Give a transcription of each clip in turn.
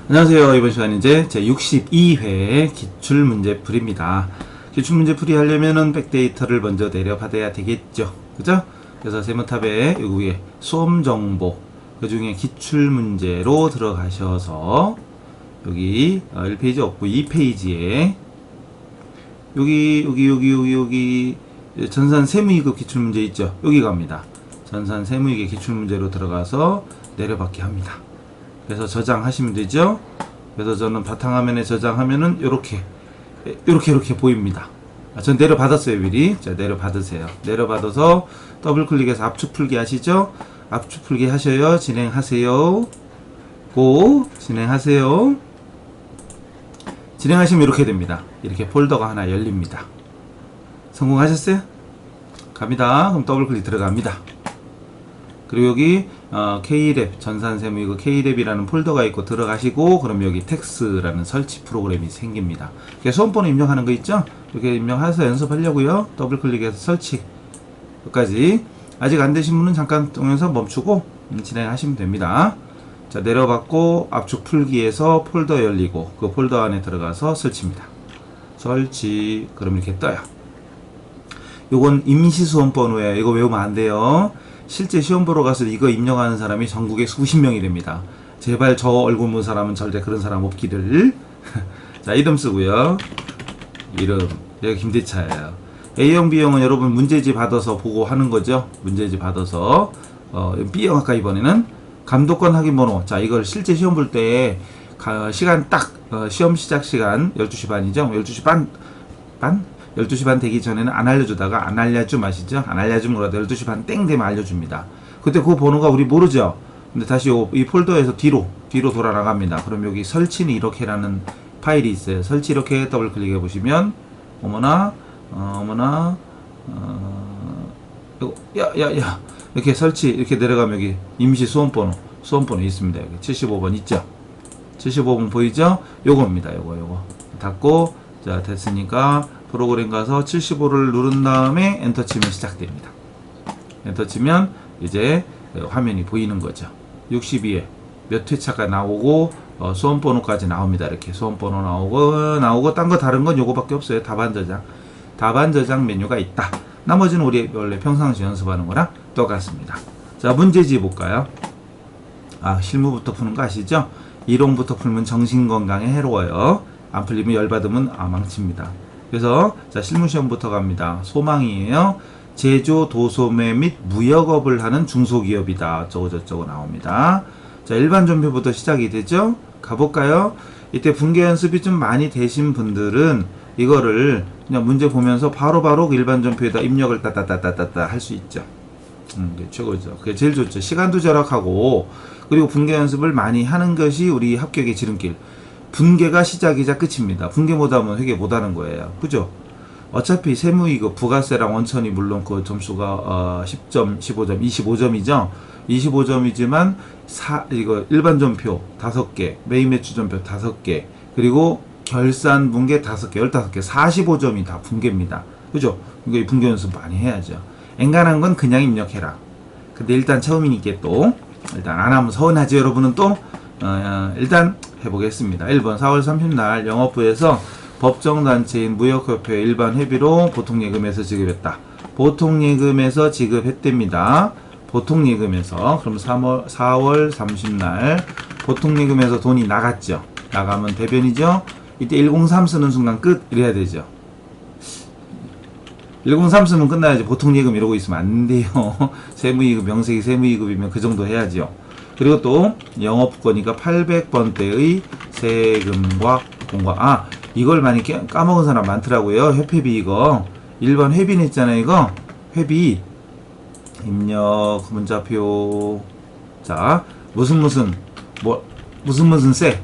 안녕하세요. 이번 시간은 이제 제 62회 기출문제풀이입니다. 기출문제풀이 하려면은 백데이터를 먼저 내려받아야 되겠죠. 그죠? 그래서 세모탑에 여기 위에 수험정보, 그 중에 기출문제로 들어가셔서 여기 1페이지 없고 2페이지에 여기 전산 세무이급 기출문제 있죠. 여기 갑니다. 전산 세무이급 기출문제로 들어가서 내려받게 합니다. 그래서 저장하시면 되죠. 그래서 저는 바탕화면에 저장하면은 이렇게 보입니다. 전 내려받았어요. 미리. 자, 내려받으세요. 내려받아서 더블 클릭해서 압축 풀기 하시죠. 압축 풀기 하셔요. 진행하세요. 고 진행하세요. 진행하시면 이렇게 됩니다. 이렇게 폴더가 하나 열립니다. 성공하셨어요? 갑니다. 그럼 더블 클릭 들어갑니다. 그리고 여기 K랩 전산세무이거 K랩이라는 폴더가 있고 들어가시고, 그럼 여기 텍스라는 설치 프로그램이 생깁니다. 수험번호 입력하는 거 있죠? 이렇게 입력해서 연습하려고요. 더블 클릭해서 설치 여기까지. 아직 안 되신 분은 잠깐 동영상 멈추고 진행하시면 됩니다. 자, 내려받고 압축 풀기에서 폴더 열리고 그 폴더 안에 들어가서 설치입니다. 설치. 그럼 이렇게 떠요. 요건 임시수험번호예요. 이거 외우면 안 돼요. 실제 시험 보러 가서 이거 입력하는 사람이 전국에 수십 명이 됩니다. 제발 저 얼굴 본 사람은 절대 그런 사람 없기를. 자, 이름 쓰고요. 이름 여기 김대차예요. A형 B형은 여러분 문제지 받아서 보고 하는 거죠. 문제지 받아서 B형 아까 이번에는 감독관 확인 번호. 자, 이걸 실제 시험 볼 때 시간 딱 시험 시작 시간 12시 반이죠. 12시 반 12시 반 되기 전에는 안 알려주다가 안 알려줌 아시죠? 안 알려줌 뭐라도 12시 반 땡 되면 알려줍니다. 그때 그 번호가 우리 모르죠? 근데 다시 이 폴더에서 뒤로 돌아 나갑니다. 그럼 여기 설치는 이렇게라는 파일이 있어요. 설치 이렇게 더블 클릭해 보시면 어머나 야 이렇게 설치 이렇게 내려가면 여기 임시 수험번호 있습니다. 여기 75번 있죠? 75번 보이죠? 요겁니다. 요거 닫고, 자, 됐으니까 프로그램 가서 75를 누른 다음에 엔터 치면 시작됩니다. 엔터 치면 이제 화면이 보이는 거죠. 62에 몇 회차가 나오고 수험 번호까지 나옵니다. 이렇게 수험 번호 나오고 딴 거 다른 건 요거밖에 없어요. 답안 저장 메뉴가 있다. 나머지는 우리 원래 평상시 연습하는 거랑 똑같습니다. 자, 문제지 볼까요? 실무부터 푸는 거 아시죠? 이론부터 풀면 정신건강에 해로워요. 안 풀리면 열받으면 망칩니다. 그래서 자, 실무시험부터 갑니다. 소망이에요. 제조, 도소매 및 무역업을 하는 중소기업이다. 저거 나옵니다. 자, 일반 전표부터 시작이 되죠. 가볼까요? 이때 분계 연습이 좀 많이 되신 분들은 이거를 그냥 문제 보면서 바로 일반 전표에다 입력을 따따따따따 할 수 있죠. 그게 최고죠. 그게 제일 좋죠. 시간도 절약하고, 그리고 분계 연습을 많이 하는 것이 우리 합격의 지름길. 분계가 시작이자 끝입니다. 분계 못하면 회계 못하는 거예요. 그죠? 어차피 세무이거 부가세랑 원천이 물론 그 점수가 10점, 15점, 25점이죠. 25점이지만 이거 일반 전표 5개, 매입 매출 전표 5개, 그리고 결산 분계 5개, 15개, 45점이 다 분계입니다. 그죠? 이거 분계 연습 많이 해야죠. 엔간한 건 그냥 입력해라. 근데 일단 처음이니까 또 일단 안 하면 서운하지. 여러분은 또 일단 해보겠습니다. 1번 4월 30날 영업부에서 법정단체인 무역협회 일반 회비로 보통예금에서 지급했다. 보통예금에서 지급했답니다. 보통예금에서. 그럼 4월 30날 보통예금에서 돈이 나갔죠. 나가면 대변이죠. 이때 103 쓰는 순간 끝 이래야 되죠. 103 쓰면 끝나야지. 보통예금 이러고 있으면 안 돼요. 세무이급, 명세기 세무이급이면 그 정도 해야죠. 그리고 또 영업권이가 800번대의 세금과 공과. 이걸 많이 까먹은 사람 많더라고요. 회폐비 이거 1번 회비는 있잖아요. 이거 회비 입력 문자표. 자, 무슨 세,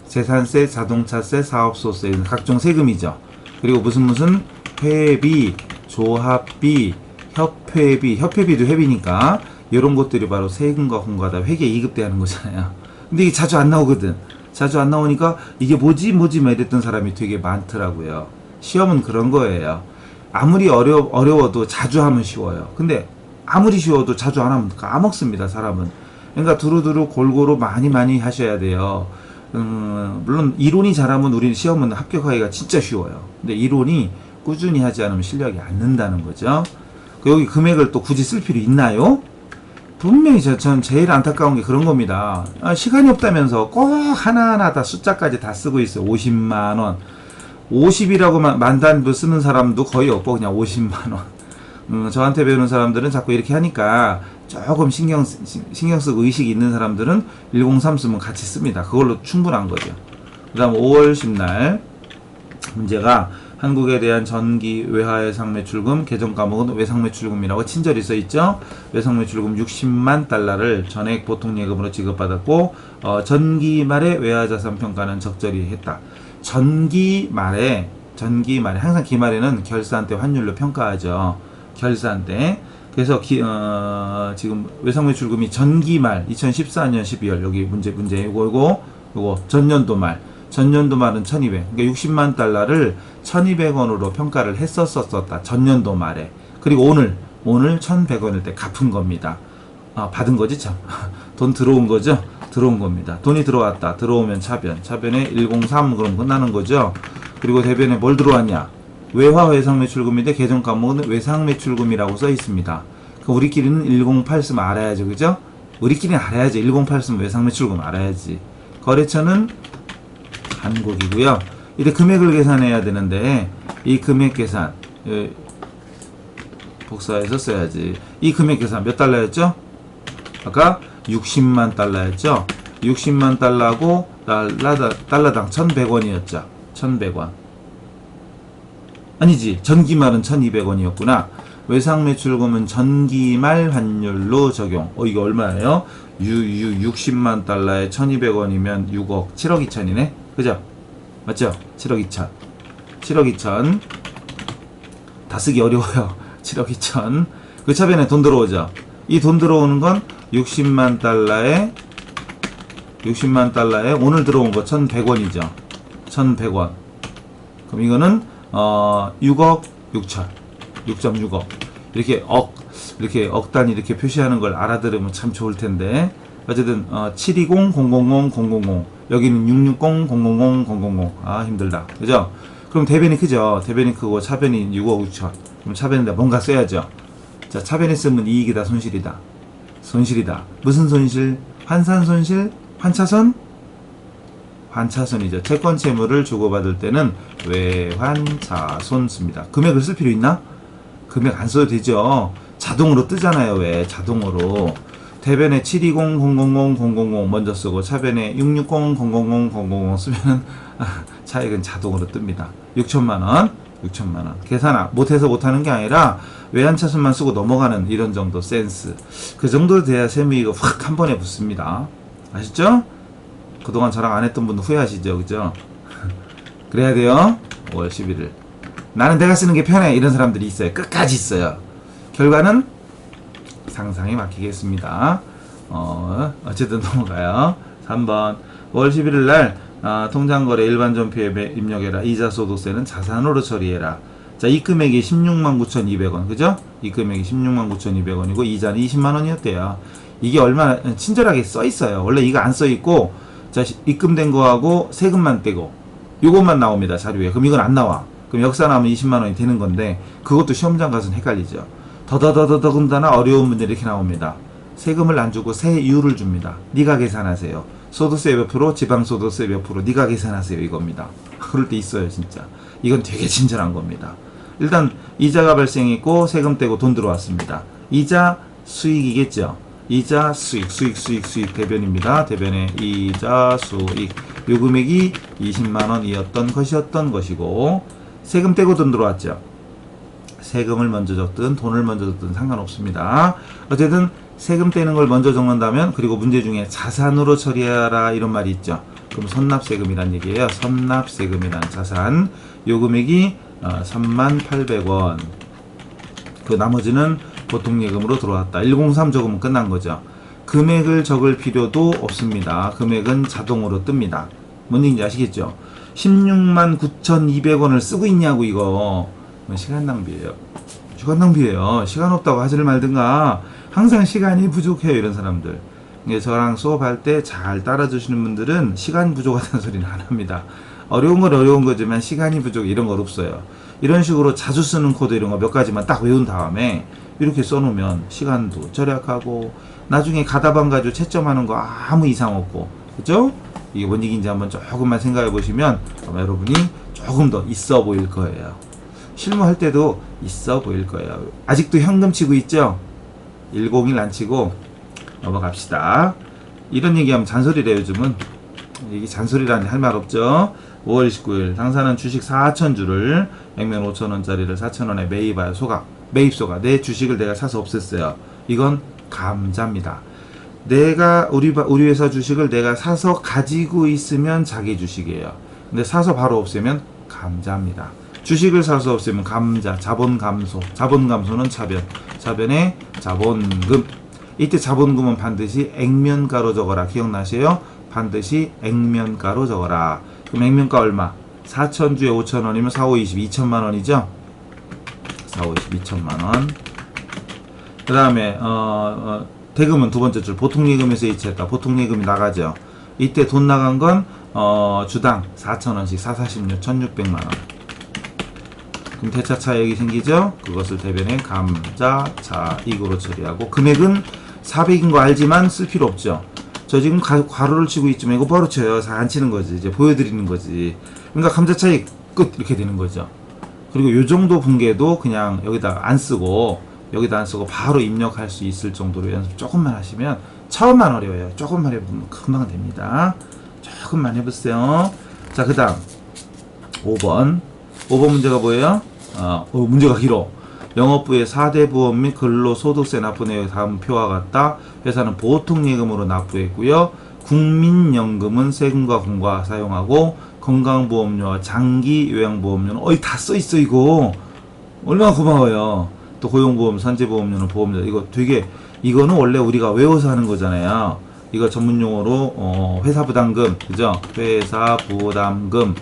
재산세, 자동차세, 사업소세, 각종 세금이죠. 그리고 무슨 회비, 조합비, 협회비도 회비니까 이런 것들이 바로 세금과 공과다 회계 2급 때 하는 거잖아요. 근데 이게 자주 안 나오거든. 자주 안 나오니까 이게 뭐지 막 이랬던 사람이 되게 많더라고요. 시험은 그런 거예요. 아무리 어려워도 자주 하면 쉬워요. 근데 아무리 쉬워도 자주 안 하면 까먹습니다. 사람은. 그러니까 두루두루 골고루 많이 하셔야 돼요. 물론 이론이 잘하면 우리는 시험은 합격하기가 진짜 쉬워요. 근데 이론이 꾸준히 하지 않으면 실력이 안 는다는 거죠. 여기 금액을 또 굳이 쓸 필요 있나요? 분명히 전 제일 안타까운 게 그런 겁니다. 시간이 없다면서 꼭 하나하나 다 숫자까지 다 쓰고 있어요. 50만원. 50이라고 만단부 쓰는 사람도 거의 없고 그냥 50만원. 저한테 배우는 사람들은 자꾸 이렇게 하니까 조금 신경 쓰고 의식이 있는 사람들은 103 쓰면 같이 씁니다. 그걸로 충분한 거죠. 그 다음 5월 10날 문제가 한국에 대한 전기 외화 외상 매출금 개정 과목은 외상 매출금이라고 친절히 써있죠. 외상 매출금 60만 달러를 전액 보통 예금으로 지급받았고 전기 말에 외화 자산 평가는 적절히 했다. 전기 말에 항상 기말에는 결산 때 환율로 평가하죠. 결산 때. 그래서 지금 외상 매출금이 전기 말 2014년 12월 여기 문제 요거 전년도 말은 1200. 그러니까 60만 달러를 1200원으로 평가를 했었다. 전년도 말에. 그리고 오늘 1100원일 때 갚은 겁니다. 받은 거지 참. 돈 들어온 거죠? 들어온 겁니다. 돈이 들어왔다. 들어오면 차변에 103 그럼 끝나는 거죠. 그리고 대변에 뭘 들어왔냐? 외화 외상 매출금인데 개정 과목은 외상 매출금이라고 써 있습니다. 우리끼리는 108 쓰면 알아야죠. 그죠? 우리끼리는 알아야지. 108 쓰면 외상 매출금 알아야지. 거래처는 한국이고요. 이제 금액을 계산해야 되는데 이 금액 계산 복사해서 써야지. 이 금액 계산 몇 달러였죠? 아까 60만 달러였죠? 60만 달러고 달러당 1100원이었죠. 1100원. 아니지. 전기말은 1200원이었구나. 외상 매출금은 전기말 환율로 적용. 이거 얼마예요? 60만 달러에 1200원이면 6억, 7억 2천이네? 그죠? 맞죠? 7억 2천. 7억 2천. 다 쓰기 어려워요. 7억 2천. 그 차변에 돈 들어오죠? 이 돈 들어오는 건 60만 달러에 오늘 들어온 거 1100원이죠. 1100원. 그럼 이거는 6억 6천. 6.6억. 이렇게 억 단위 이렇게 표시하는 걸 알아들으면 참 좋을 텐데. 어쨌든 720-000-000 여기는 660-000-000 힘들다. 그죠? 그럼 대변이 크죠? 대변이 크고 차변이 6억 6천. 그럼 차변에다 뭔가 써야죠. 자, 차변에 쓰면 이익이다, 손실이다. 손실이다. 무슨 손실? 환산 손실? 환차손? 환차손이죠. 채권 채무를 주고받을 때는 외환차손 씁니다. 금액을 쓸 필요 있나? 금액 안 써도 되죠. 자동으로 뜨잖아요. 왜? 자동으로. 대변에 720-000-000 먼저 쓰고 차변에 660-000-000 쓰면은 차액은 자동으로 뜹니다. 6천만원. 계산 못해서 못하는 게 아니라 외환차손만 쓰고 넘어가는 이런 정도 센스. 그 정도 돼야 세무이가 확 한 번에 붙습니다. 아시죠? 그동안 저랑 안 했던 분도 후회하시죠? 그죠? 그래야 돼요. 5월 11일. 나는 내가 쓰는 게 편해. 이런 사람들이 있어요. 끝까지 있어요. 결과는 상상에 맡기겠습니다. 어쨌든 넘어가요. 3번 5월 11일 날 통장거래 일반전표에 입력해라. 이자소득세는 자산으로 처리해라. 자, 이 금액이 169,200원. 그죠? 이 금액이 169,200원이고 이자는 20만원이었대요. 이게 얼마나 친절하게 써있어요. 원래 이거 안 써있고 자, 입금된 거하고 세금만 떼고 요것만 나옵니다. 자료에. 그럼 이건 안 나와. 그럼 역사 나오면 20만원이 되는 건데 그것도 시험장 가서는 헷갈리죠. 더더군다나 어려운 문제 이렇게 나옵니다. 세금을 안 주고 세율을 줍니다. 네가 계산하세요. 소득세 몇 프로, 지방소득세 몇 프로, 네가 계산하세요. 이겁니다. 그럴 때 있어요. 진짜. 이건 되게 친절한 겁니다. 일단 이자가 발생했고 세금 떼고 돈 들어왔습니다. 이자 수익이겠죠. 이자 수익 대변입니다. 대변에 이자 수익 요 금액이 20만원이었던 것이고 세금 떼고 돈 들어왔죠. 세금을 먼저 적든 돈을 먼저 적든 상관없습니다. 어쨌든 세금 떼는 걸 먼저 적는다면 그리고 문제 중에 자산으로 처리하라 이런 말이 있죠. 그럼 선납세금이란 얘기예요. 선납세금이란 자산 요 금액이 38,000원. 그 나머지는 보통예금으로 들어왔다. 103 적으면 끝난 거죠. 금액을 적을 필요도 없습니다. 금액은 자동으로 뜹니다. 뭔 얘기인지 아시겠죠? 169,200원을 쓰고 있냐고 이거. 시간 낭비예요. 시간 없다고 하지를 말든가. 항상 시간이 부족해요. 이런 사람들. 예, 저랑 수업할 때 잘 따라주시는 분들은 시간 부족하다는 소리는 안 합니다. 어려운 건 어려운 거지만 시간이 부족 이런 건 없어요. 이런 식으로 자주 쓰는 코드 이런 거 몇 가지만 딱 외운 다음에 이렇게 써놓으면 시간도 절약하고 나중에 가다방 가지고 채점하는 거 아무 이상 없고, 그죠? 이게 뭔 얘기인지 한번 조금만 생각해 보시면 아마 여러분이 조금 더 있어 보일 거예요. 실무할 때도 있어 보일 거예요. 아직도 현금 치고 있죠? 101 안 치고 넘어갑시다. 이런 얘기하면 잔소리래요. 요즘은 이게 잔소리라니 할 말 없죠. 5월 29일 당사는 주식 4,000주를 액면 5,000원짜리를 4,000원에 매입하여 매입소가 내 주식을 내가 사서 없앴어요. 이건 감자입니다. 내가 우리 회사 주식을 내가 사서 가지고 있으면 자기 주식이에요. 근데 사서 바로 없애면 감자입니다. 주식을 사서 없애면 감자, 자본 감소. 자본 감소는 차변의 자본금. 이때 자본금은 반드시 액면가로 적어라. 기억나세요? 반드시 액면가로 적어라. 그럼 액면가 얼마? 4,000주에 5,000원이면 4, 5, 20, 2천만원이죠? 4, 5, 20, 2천만원. 그 다음에 대금은 두 번째 줄. 보통예금에서 이체했다. 보통예금이 나가죠. 이때 돈 나간 건 주당 4,000원씩 4, 46, 1,600만원. 그럼 대차 차액이 생기죠? 그것을 대변에 감자, 차익으로 처리하고, 금액은 400인 거 알지만 쓸 필요 없죠. 저 지금 괄호를 치고 있지만 이거 바로 쳐요. 안 치는 거지. 이제 보여드리는 거지. 그러니까 감자 차익 끝 이렇게 되는 거죠. 그리고 요 정도 분계도 그냥 여기다 안 쓰고 바로 입력할 수 있을 정도로 연습 조금만 하시면, 처음만 어려워요. 조금만 해보면 금방 됩니다. 조금만 해보세요. 자, 그 다음 5번 문제가 뭐예요? 문제가 길어. 영업부의 4대 보험 및 근로소득세 납부 내역 다음 표와 같다. 회사는 보통예금으로 납부했고요. 국민연금은 세금과 공과 사용하고, 건강보험료와 장기요양보험료는 다 써있어. 이거 얼마나 고마워요. 또 고용보험, 산재보험료는 보험료. 이거는 원래 우리가 외워서 하는 거잖아요. 이거 전문용어로 회사 부담금, 그죠? 회사 부담금,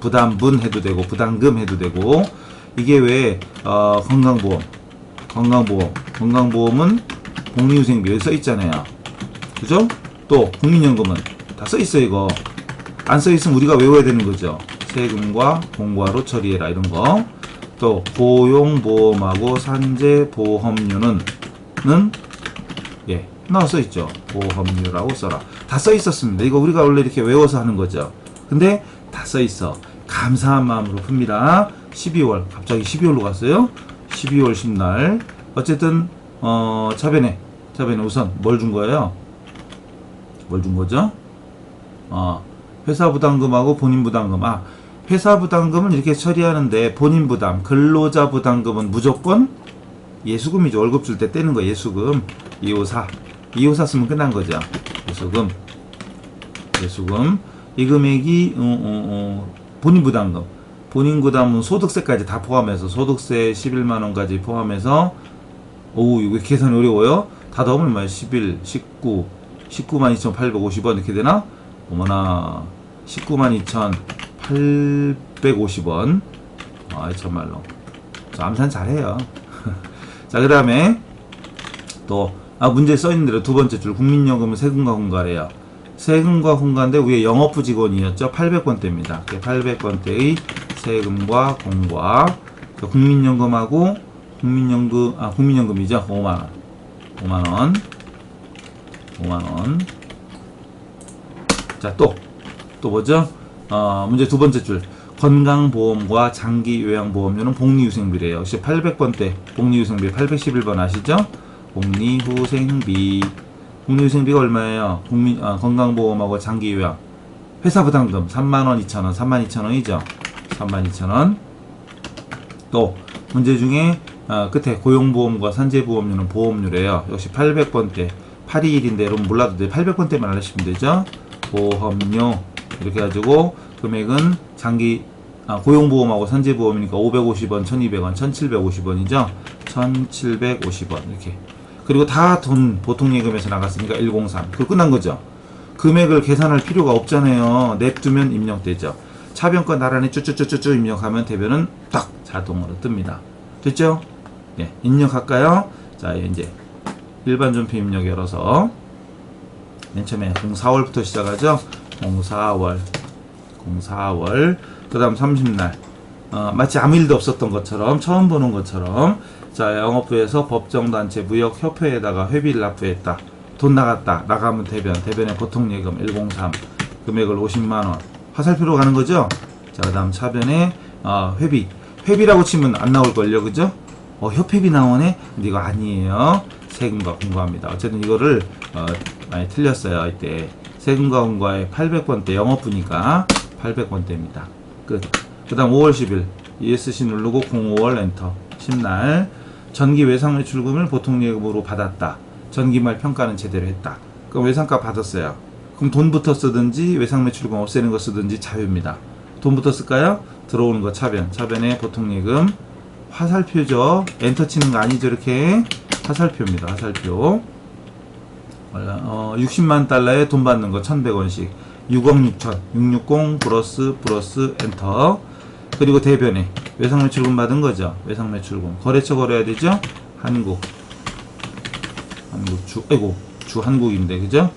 부담분 해도 되고 부담금 해도 되고. 이게 왜 건강보험은 복리후생비 여기 써있잖아요. 그죠? 또 국민연금은 다 써있어. 이거 안 써있으면 우리가 외워야 되는 거죠. 세금과 공과로 처리해라 이런 거. 또 고용보험하고 산재보험료는 나와 써있죠. 보험료라고 써라. 다 써있었습니다. 이거 우리가 원래 이렇게 외워서 하는 거죠. 근데 다 써있어. 감사한 마음으로 풉니다. 12월 갑자기 12월로 갔어요. 12월 10날 어쨌든 차변에 우선 뭘 준 거예요? 뭘 준 거죠? 회사 부담금하고 본인 부담금. 회사 부담금은 이렇게 처리하는데 본인 부담, 근로자 부담금은 무조건 예수금이죠. 월급 줄 때 떼는 거 예수금. 254 쓰면 끝난 거죠. 예수금. 이 금액이 본인 부담금. 본인 부담은 소득세까지 다 포함해서, 소득세 11만원까지 포함해서, 이거 계산이 어려워요? 다 더하면 얼마야? 11, 192,850원 이렇게 되나? 어머나, 192,850원. 정말로. 저 암산 잘해요. 자, 그 다음에 또 문제 써있는 대로 두 번째 줄. 국민연금은 세금과 공과래요. 세금과 공과인데 위에 영업부 직원이었죠. 800건대입니다. 800건대의 세금과 공과. 국민연금하고 국민연금이죠. 5만원. 자, 또 뭐죠? 문제 두 번째 줄. 건강보험과 장기요양보험료는 복리후생비래요. 역시 800번대 복리후생비 811번 아시죠? 복리후생비가 얼마예요? 건강보험하고 장기요양. 회사 부담금 32,000원, 32,000원이죠. 32,000원. 또 문제 중에 끝에 고용보험과 산재보험료는 보험료래요. 역시 800번대 821인데 여러분 몰라도 돼. 800번대만 알려주시면 되죠. 보험료 이렇게 해가지고 금액은 고용보험하고 산재보험이니까 550원, 1200원, 1750원이죠. 1750원 이렇게. 그리고 다 돈 보통예금에서 나갔으니까 103. 그거 끝난 거죠. 금액을 계산할 필요가 없잖아요. 냅두면 입력되죠. 차변과 나란히 쭈쭈쭈쭈 입력하면 대변은 딱 자동으로 뜹니다. 됐죠? 네, 입력할까요? 자, 이제 일반 존표 입력 열어서 맨 처음에 04월부터 시작하죠. 04월. 그 다음 30날. 마치 아무 일도 없었던 것처럼, 처음 보는 것처럼, 자, 영업부에서 법정단체 무역협회에다가 회비를 납부했다. 돈 나갔다. 나가면 대변에 보통예금 103. 금액을 50만원. 화살표로 가는 거죠? 자, 그 다음 차변에, 회비라고 치면 안 나올걸요, 그죠? 협회비 나오네? 근데 이거 아니에요. 세금과 공과입니다. 어쨌든 이거를, 많이 틀렸어요, 이때. 세금과 공과의 800번대, 영업부니까 800번대입니다. 끝. 그 다음 5월 10일, ESC 누르고 05월 엔터. 10날, 전기 외상 매출금을 보통예금으로 받았다. 전기말 평가는 제대로 했다. 그럼 외상가 받았어요. 그럼 돈부터 쓰든지 외상 매출금 없애는 거 쓰든지 자유입니다. 돈부터 쓸까요? 들어오는 거 차변에 보통예금 화살표죠. 엔터 치는 거 아니죠. 이렇게 화살표입니다. 화살표. 60만 달러에 돈 받는 거 1100원씩 6억 6천 660 플러스 엔터. 그리고 대변에 외상 매출금 받은 거죠. 외상 매출금 거래처 걸어야 되죠. 주 한국인데 그죠?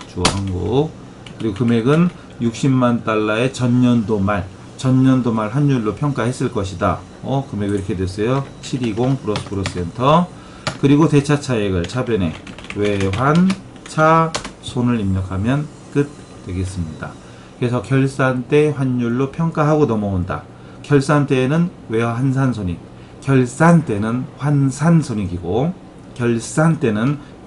주 한국. 그리고 금액은 60만 달러의 전년도 말 환율로 평가했을 것이다. 금액이 이렇게 됐어요. 720 플러스 엔터. 그리고 대차 차액을 차변에 외환차 손을 입력하면 끝 되겠습니다. 그래서 결산 때 환율로 평가하고 넘어온다. 결산 때에는 외환산손익, 결산 때는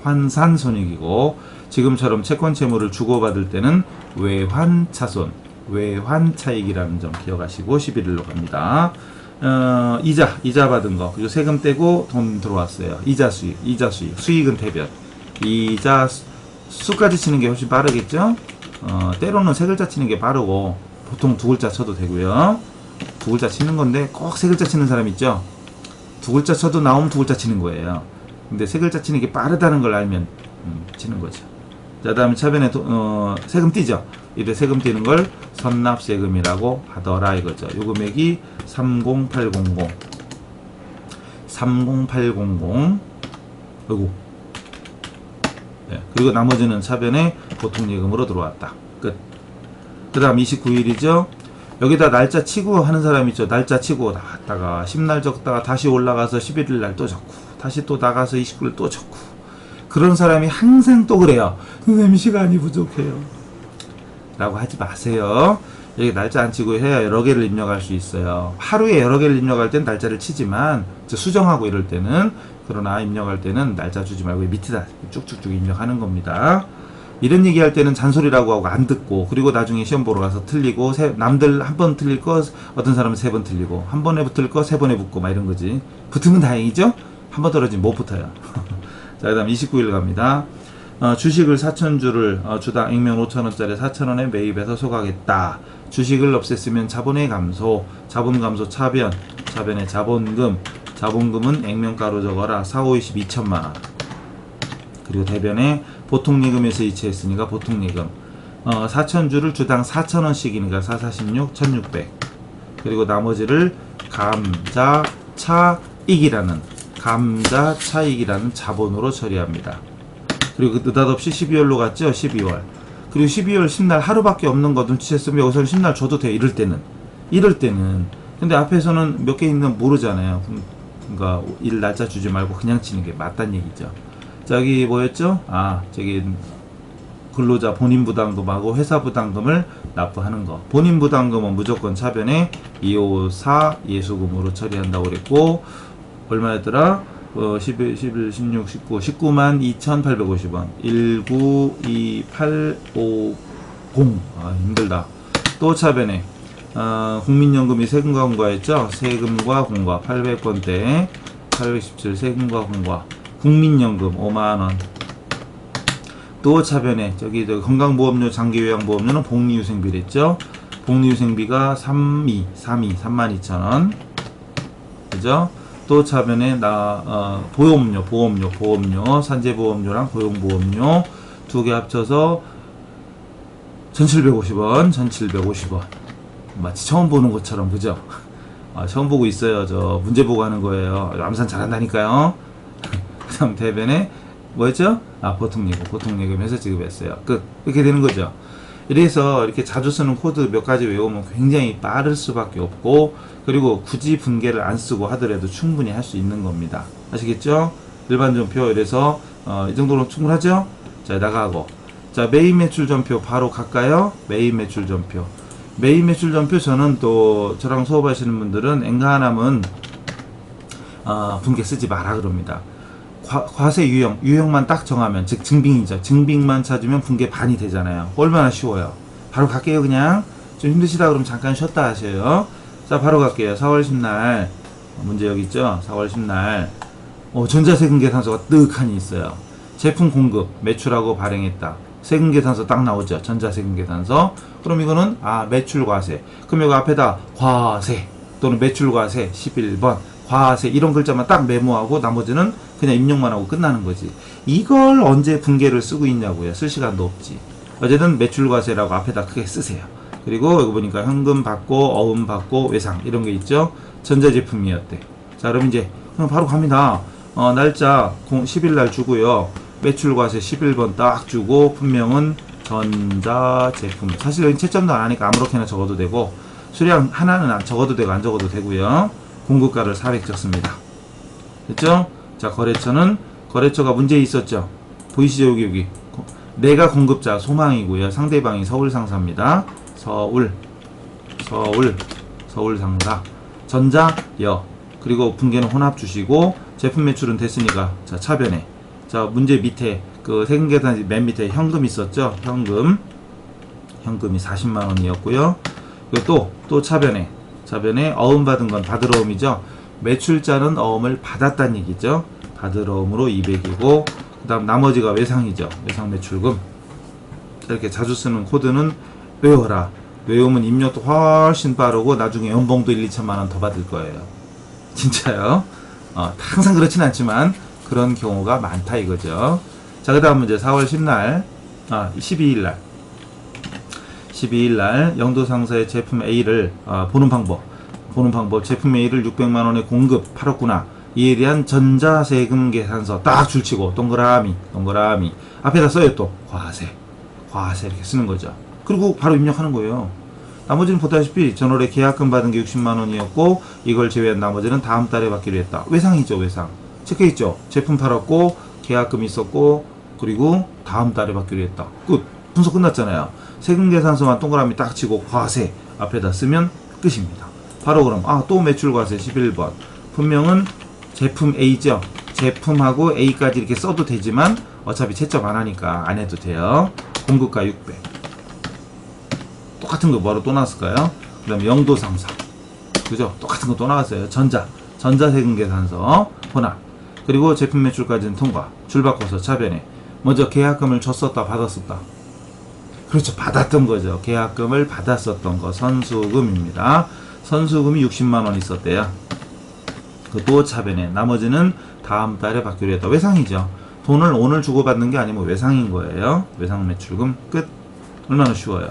환산손익이고, 지금처럼 채권 채무를 주고받을 때는 외환차손, 외환차익이라는 점 기억하시고 11일로 갑니다. 이자 받은 거, 그리고 세금 떼고 돈 들어왔어요. 이자 수익, 수익은 대변. 이자 수까지 치는 게 훨씬 빠르겠죠? 때로는 세 글자 치는 게 빠르고, 보통 두 글자 쳐도 되고요. 두 글자 치는 건데 꼭 세 글자 치는 사람 있죠? 두 글자 쳐도 나오면 두 글자 치는 거예요. 근데 세 글자 치는 게 빠르다는 걸 알면 치는 거죠. 자, 다음에 차변에 세금 띄죠? 이때 세금 띄는 걸 선납세금이라고 하더라 이거죠. 요 금액이 30800. 아이고. 네, 그리고 나머지는 차변에 보통예금으로 들어왔다. 끝. 그 다음 29일이죠. 여기다 날짜 치고 하는 사람 있죠. 날짜 치고 나갔다가 10날 적다가 다시 올라가서 11일날 또 적고, 다시 또 나가서 29일 또 적고. 그런 사람이 항상 또 그래요. 선생님 시간이 부족해요 라고 하지 마세요. 여기 날짜 안 치고 해야 여러 개를 입력할 수 있어요. 하루에 여러 개를 입력할 땐 날짜를 치지만, 수정하고 이럴 때는, 그러나 입력할 때는 날짜 주지 말고 밑에다 쭉쭉쭉 입력하는 겁니다. 이런 얘기할 때는 잔소리라고 하고 안 듣고, 그리고 나중에 시험 보러 가서 틀리고, 남들 한 번 틀릴 거 어떤 사람은 3번 틀리고, 한 번에 붙을 거 3번에 붙고 막 이런 거지. 붙으면 다행이죠. 한 번 떨어지면 못 붙어요. 자, 그 다음 29일 갑니다. 주식을 4,000주를 주당 액면 5,000원짜리 4,000원에 매입해서 소각했다. 주식을 없앴으면 자본의 감소, 자본 감소 차변에 자본금은 액면가로 적어라. 4, 5, 20, 2천만원. 그리고 대변에 보통예금에서 이체했으니까 보통예금 4,000주를 주당 4,000원씩이니까 4, 46, 1,600. 그리고 나머지를 감자차익이라는 자본으로 처리합니다. 그리고 느닷없이 12월로 갔죠. 12월. 그리고 12월 10날 하루밖에 없는 거 눈치챘으면 여기서는 10날 줘도 돼. 이럴 때는. 근데 앞에서는 몇 개 있는 무르잖아요. 그러니까 일 날짜 주지 말고 그냥 치는 게 맞다는 얘기죠. 저기 뭐였죠? 저기 근로자 본인 부담금하고 회사 부담금을 납부하는 거. 본인 부담금은 무조건 차변에 254 예수금으로 처리한다고 그랬고, 얼마였더라? 11, 16, 19, 19만 2,850원. 192850. 힘들다. 또 차변에 국민연금이 세금과 공과였죠? 세금과 공과 800번대 817 세금과 공과. 국민연금 5만원. 또 차변에 저기 건강보험료 장기요양보험료는 복리후생비랬죠? 복리후생비가 32,000원. 그죠? 또 차변에 보험료 산재보험료랑 고용보험료 두 개 합쳐서 1,750원. 마치 처음 보는 것처럼, 그죠? 처음 보고 있어요. 저 문제 보고 하는 거예요. 암산 잘한다니까요. 그 다음 대변에 뭐였죠? 보통예금해서 지급했어요. 끝. 이렇게 되는 거죠. 이래서 이렇게 자주 쓰는 코드 몇 가지 외우면 굉장히 빠를 수밖에 없고, 그리고 굳이 분계를 안 쓰고 하더라도 충분히 할 수 있는 겁니다. 아시겠죠? 일반전표. 이래서 이 정도로 충분하죠? 자, 나가고. 자, 메인 매출 전표 바로 갈까요? 메인 매출 전표. 메인 매출 전표, 저는 또 저랑 수업하시는 분들은 엔간하면 분계 쓰지 마라 그럽니다. 과세 유형만 딱 정하면, 즉 증빙이죠. 증빙만 찾으면 분계 반이 되잖아요. 얼마나 쉬워요. 바로 갈게요. 그냥 좀 힘드시다 그러면 잠깐 쉬었다 하셔요. 자, 바로 갈게요. 4월 10날 문제 여기 있죠. 4월 10날 전자세금계산서가 뜨하니 있어요. 제품 공급 매출하고 발행했다. 세금계산서 딱 나오죠. 전자세금계산서. 그럼 이거는 매출과세. 그럼 여기 앞에다 과세 또는 매출과세 11번 과세 이런 글자만 딱 메모하고 나머지는 그냥 입력만 하고 끝나는 거지. 이걸 언제 분계를 쓰고 있냐고요. 쓸 시간도 없지. 어쨌든 매출과세라고 앞에다 크게 쓰세요. 그리고 여기 보니까 현금 받고 어음 받고 외상 이런 게 있죠. 전자제품이었대. 자, 그럼 이제 그럼 바로 갑니다. 날짜 10일 날 주고요. 매출과세 11번 딱 주고 품명은 전자제품. 사실 여기 채점도 안 하니까 아무렇게나 적어도 되고, 수량 하나는 적어도 되고 안 적어도 되고요. 공급가를 400 적습니다. 됐죠? 자, 거래처가 문제 있었죠? 보이시죠? 여기 내가 공급자 소망이고요. 상대방이 서울상사입니다. 서울상사. 전자여. 그리고 분계는 혼합 주시고, 제품 매출은 됐으니까 자, 차변에. 자, 문제 밑에 그 세금계산 맨 밑에 현금 있었죠? 현금이 40만 원이었고요. 그리고 또 차변에 어음 받은 건 받으러음이죠. 매출자는 어음을 받았다는 얘기죠. 받으러음으로 200이고, 그 다음 나머지가 외상이죠. 외상 매출금. 이렇게 자주 쓰는 코드는 외워라. 외우면 입력도 훨씬 빠르고 나중에 연봉도 1, 2천만 원 더 받을 거예요. 진짜요. 항상 그렇진 않지만 그런 경우가 많다 이거죠. 자, 그 다음 문제 4월 12일 날 영도상사의 제품 A를 보는 방법. 제품 A를 600만원에 공급 팔았구나. 이에 대한 전자세금 계산서 딱 줄치고 동그라미 앞에다 써요. 또 과세 이렇게 쓰는 거죠. 그리고 바로 입력하는 거예요. 나머지는 보다시피 전월에 계약금 받은 게 60만원이었고 이걸 제외한 나머지는 다음 달에 받기로 했다. 외상이죠. 외상 체크했죠. 제품 팔았고 계약금 있었고 그리고 다음 달에 받기로 했다. 끝. 분석 끝났잖아요. 세금계산서만 동그라미 딱 치고 과세 앞에다 쓰면 끝입니다. 바로 그럼 또 매출과세 11번. 분명은 제품 A죠. 제품하고 A까지 이렇게 써도 되지만 어차피 채점 안 하니까 안 해도 돼요. 공급가 600. 똑같은 거 뭐로 또 나왔을까요? 그 다음에 영도상사. 그죠? 똑같은 거 또 나왔어요. 전자세금계산서 혼합. 그리고 제품 매출까지는 통과. 줄 바꿔서 차변에. 먼저 계약금을 줬었다 받았었다. 그렇죠. 받았던 거죠. 계약금을 받았었던 거. 선수금입니다. 선수금이 60만원 있었대요. 그것도 차변에. 나머지는 다음 달에 받기로 했다. 외상이죠. 돈을 오늘 주고받는 게 아니면 외상인 거예요. 외상 매출금 끝. 얼마나 쉬워요.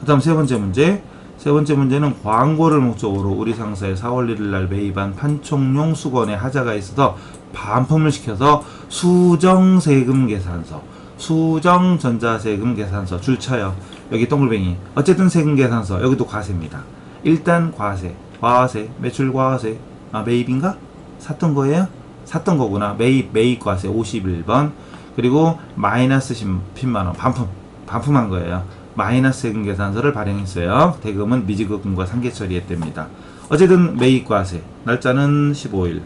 그 다음 세 번째 문제는 광고를 목적으로 우리 상사의 4월 1일 날 매입한 판촉용 수건에 하자가 있어서 반품을 시켜서 수정세금계산서, 수정전자세금계산서 줄 쳐요. 여기 동글뱅이. 어쨌든 세금계산서. 여기도 과세입니다. 일단 과세, 매출과세. 매입인가? 샀던 거예요? 샀던 거구나. 매입과세 51번. 그리고 마이너스 10만원 반품한 거예요. 마이너스 세금계산서를 발행했어요. 대금은 미지급금과 상계 처리했답니다. 어쨌든 매입과세. 날짜는 15일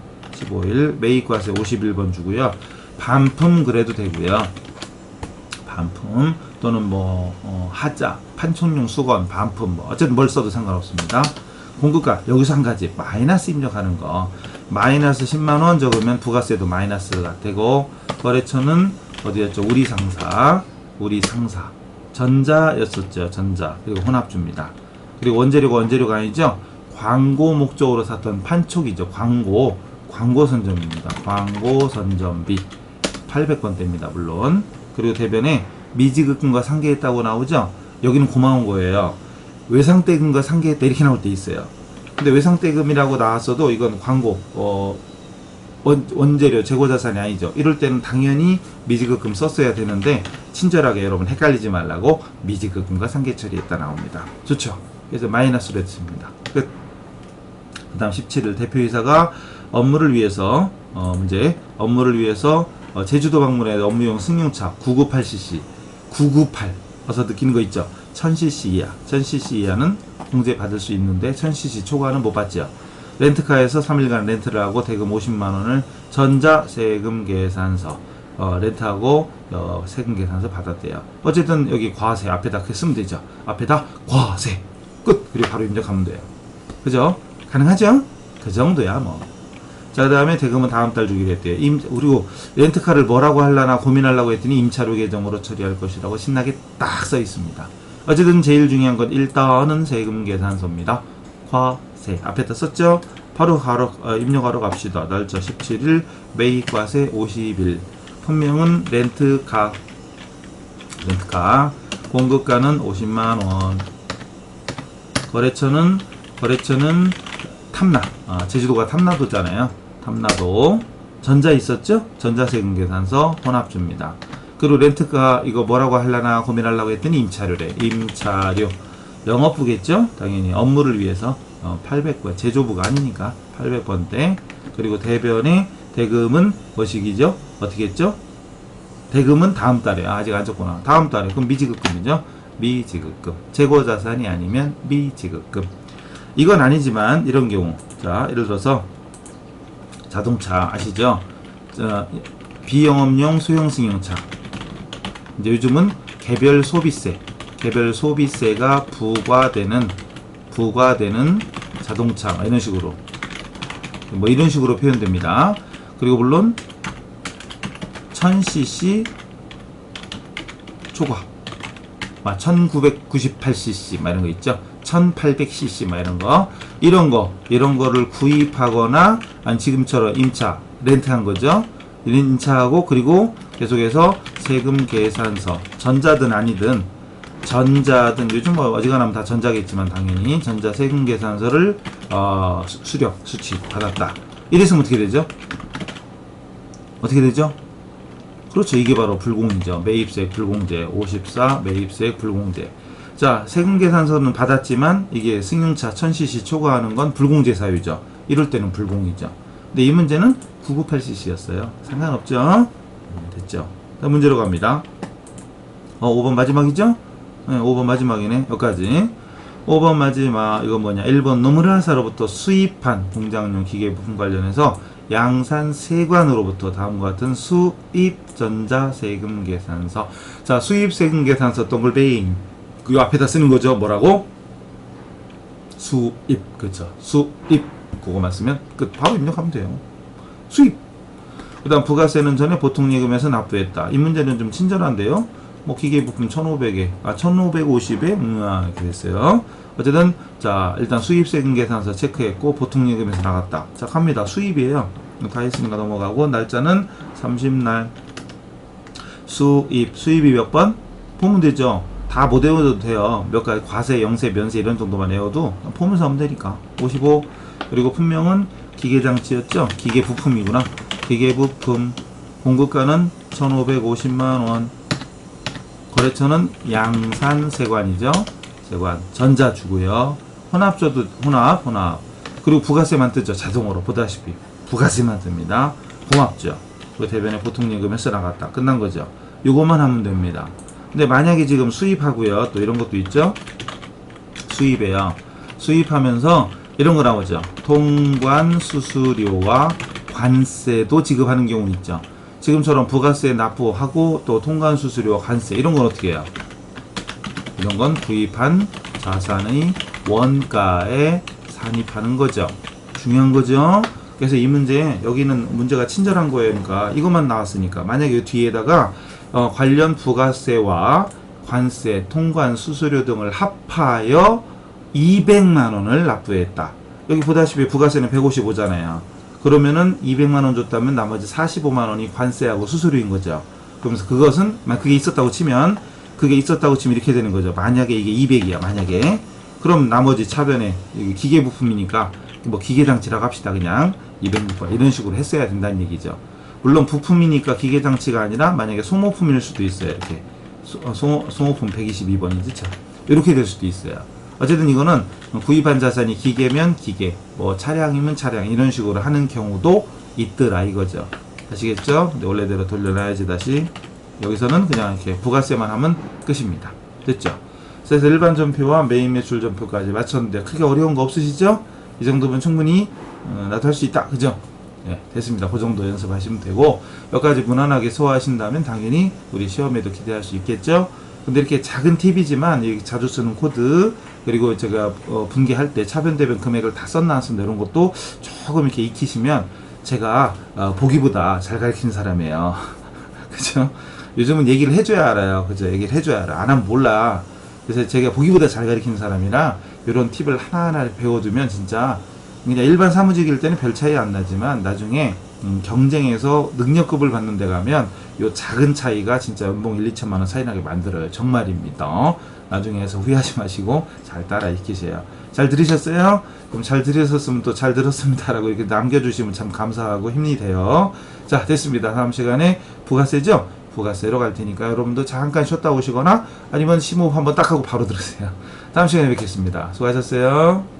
매입과세 51번 주고요. 반품 그래도 되고요. 반품 또는 하자, 판촉용 수건, 반품 어쨌든 뭘 써도 상관없습니다. 공급가 여기서 한 가지 마이너스 입력하는 거. 마이너스 10만원 적으면 부가세도 마이너스가 되고, 거래처는 어디였죠? 우리 상사 전자였었죠. 전자. 그리고 혼합주입니다. 그리고 원재료가 아니죠. 광고 목적으로 샀던 판촉이죠. 광고 선점입니다. 광고 선점비 800번대입니다. 물론. 그리고 대변에 미지급금과 상계했다고 나오죠. 여기는 고마운 거예요. 외상대금과 상계했다 이렇게 나올 때 있어요. 근데 외상대금이라고 나왔어도 이건 광고 원재료 재고자산이 아니죠. 이럴 때는 당연히 미지급금 썼어야 되는데 친절하게 여러분 헷갈리지 말라고 미지급금과 상계 처리했다 나옵니다. 좋죠. 그래서 마이너스로 했습니다. 끝. 그 다음 17일 대표이사가 업무를 위해서 문제 업무를 위해서 제주도 방문해 업무용 승용차 998cc 998 어서 느끼는 거 있죠. 1000cc 이하 1000cc 이하는 공제 받을 수 있는데 1000cc 초과는 못 받죠. 렌트카에서 3일간 렌트를 하고 대금 50만원을 전자세금 계산서 렌트하고 세금 계산서 받았대요. 어쨌든 여기 과세 앞에다 그렇게 쓰면 되죠. 앞에다 과세 끝. 그리고 바로 입력하면 돼요. 그죠? 가능하죠? 그 정도야 뭐. 자, 그 다음에 대금은 다음 달 주기로 했대요. 그리고 렌트카를 뭐라고 하려나 고민하려고 했더니 임차료 계정으로 처리할 것이라고 신나게 딱 써 있습니다. 어쨌든 제일 중요한 건 일단은 세금 계산서입니다. 과세 앞에다 썼죠? 바로 입력하러 갑시다. 날짜 17일 매입과세 50일 분명은 렌트카 공급가는 50만원 거래처는 탐나 제주도가 탐나도잖아요. 탐나도 전자 있었죠? 전자세금 계산서 혼합줍니다. 그리고 렌트카 이거 뭐라고 하려나 고민하려고 했더니 임차료래. 임차료 영업부겠죠? 당연히 업무를 위해서 800번 제조부가 아니니까 800번대. 그리고 대변의 대금은 뭐시기죠? 어떻게 했죠? 대금은 다음 달에 아직 안 줬구나. 다음 달에 그럼 미지급금이죠? 미지급금 재고자산이 아니면 미지급금. 이건 아니지만 이런 경우 자 예를 들어서 자동차 아시죠? 자, 비영업용 소형 승용차 이제 요즘은 개별 소비세가 부과되는 자동차 이런 식으로 뭐 이런 식으로 표현됩니다. 그리고 물론 1000cc 초과 1998cc 이런 거 있죠. 1800cc 이런 거를 구입하거나 아니 지금처럼 임차 렌트한 거죠. 임차하고 그리고 계속해서 세금 계산서 전자든 아니든 요즘 뭐 어지간하면 다 전자겠지만 당연히 전자 세금 계산서를 수취 받았다. 이랬으면 어떻게 되죠? 그렇죠. 이게 바로 불공이죠. 매입세액 불공제 54 매입세액 불공제. 자, 세금계산서는 받았지만 이게 승용차 1000cc 초과하는 건 불공제 사유죠. 이럴 때는 불공이죠. 근데 이 문제는 998cc였어요. 상관없죠? 됐죠. 자, 문제로 갑니다. 5번 마지막이죠? 네, 5번 마지막이네. 여기까지. 5번 마지막 이거 뭐냐 1번 노무라사로부터 수입한 공장용 기계부품 관련해서 양산세관으로부터 다음과 같은 수입 전자세금 계산서. 자, 수입 세금 계산서 동글뱅 그 앞에다 쓰는 거죠. 뭐라고? 수입. 그렇죠. 수입. 그거만 쓰면 끝. 바로 입력하면 돼요. 수입. 그 다음 부가세는 전에 보통예금에서 납부했다. 이 문제는 좀 친절한데요. 뭐 기계부품 1500에 1550에 이렇게 됐어요. 어쨌든 자 일단 수입세금 계산서 체크했고 보통예금에서 나갔다. 자 갑니다. 수입이에요. 다 했으니까 넘어가고 날짜는 30날 수입이 몇 번? 보면 되죠. 다 못 외워도 돼요. 몇 가지 과세, 영세, 면세 이런 정도만 외워도 보면서 하면 되니까 55. 그리고 품명은 기계장치였죠. 기계부품이구나. 기계부품 공급가는 1550만원 거래처는 양산세관이죠. 세관 전자 주고요. 혼합줘도 혼합 그리고 부가세만 뜨죠. 자동으로 보다시피 부가세만 뜹니다. 고맙죠. 그 대변에 보통예금에서 나갔다. 끝난 거죠. 요것만 하면 됩니다. 근데 만약에 지금 수입하고요. 또 이런 것도 있죠. 수입에요. 수입하면서 이런 거 나오죠. 통관 수수료와 관세도 지급하는 경우 있죠. 지금처럼 부가세 납부하고 또 통관 수수료 관세 이런 건 어떻게 해요? 이런 건 구입한 자산의 원가에 산입하는 거죠. 중요한 거죠. 그래서 이 문제 여기는 문제가 친절한 거예요. 그러니까 이것만 나왔으니까 만약에 뒤에다가 관련 부가세와 관세, 통관, 수수료 등을 합하여 200만원을 납부했다. 여기 보다시피 부가세는 155잖아요. 그러면은 200만원 줬다면 나머지 45만원이 관세하고 수수료인 거죠. 그러면서 그것은 그게 있었다고 치면 이렇게 되는 거죠. 만약에 이게 200이야. 만약에 그럼 나머지 차변에 기계부품이니까 뭐 기계장치라고 합시다. 그냥 206번 이런 식으로 했어야 된다는 얘기죠. 물론 부품이니까 기계장치가 아니라 만약에 소모품일 수도 있어요. 이렇게 소모품 122번이지. 자, 이렇게 될 수도 있어요. 어쨌든 이거는 구입한 자산이 기계면 기계, 뭐 차량이면 차량 이런 식으로 하는 경우도 있더라 이거죠. 아시겠죠? 근데 원래대로 돌려놔야지 다시. 여기서는 그냥 이렇게 부가세만 하면 끝입니다. 됐죠? 그래서 일반 전표와 메인 매출 전표까지 맞췄는데 크게 어려운 거 없으시죠? 이 정도면 충분히 나도 할 수 있다. 그죠? 네, 됐습니다. 그 정도 연습하시면 되고 몇 가지 무난하게 소화하신다면 당연히 우리 시험에도 기대할 수 있겠죠? 근데 이렇게 작은 팁이지만 자주 쓰는 코드 그리고 제가 분기할 때 차변대변 금액을 다 썼나 안 썼나 이런 것도 조금 이렇게 익히시면 제가 보기보다 잘 가르치는 사람이에요. 그죠? 요즘은 얘기를 해줘야 알아요. 그죠? 얘기를 해줘야 알아. 안 하면 몰라. 그래서 제가 보기보다 잘 가르치는 사람이라 이런 팁을 하나하나 배워두면 진짜 그냥 일반 사무직일 때는 별 차이 안 나지만 나중에 경쟁에서 능력급을 받는 데 가면 요 작은 차이가 진짜 연봉 1, 2천만 원 차이 나게 만들어요. 정말입니다. 나중에 해서 후회하지 마시고 잘 따라 익히세요. 잘 들으셨어요? 그럼 잘 들으셨으면 또 잘 들었습니다라고 이렇게 남겨주시면 참 감사하고 힘이 돼요. 자, 됐습니다. 다음 시간에 부가세죠? 부가세로 갈 테니까 여러분도 잠깐 쉬었다 오시거나 아니면 심호흡 한번 딱 하고 바로 들으세요. 다음 시간에 뵙겠습니다. 수고하셨어요.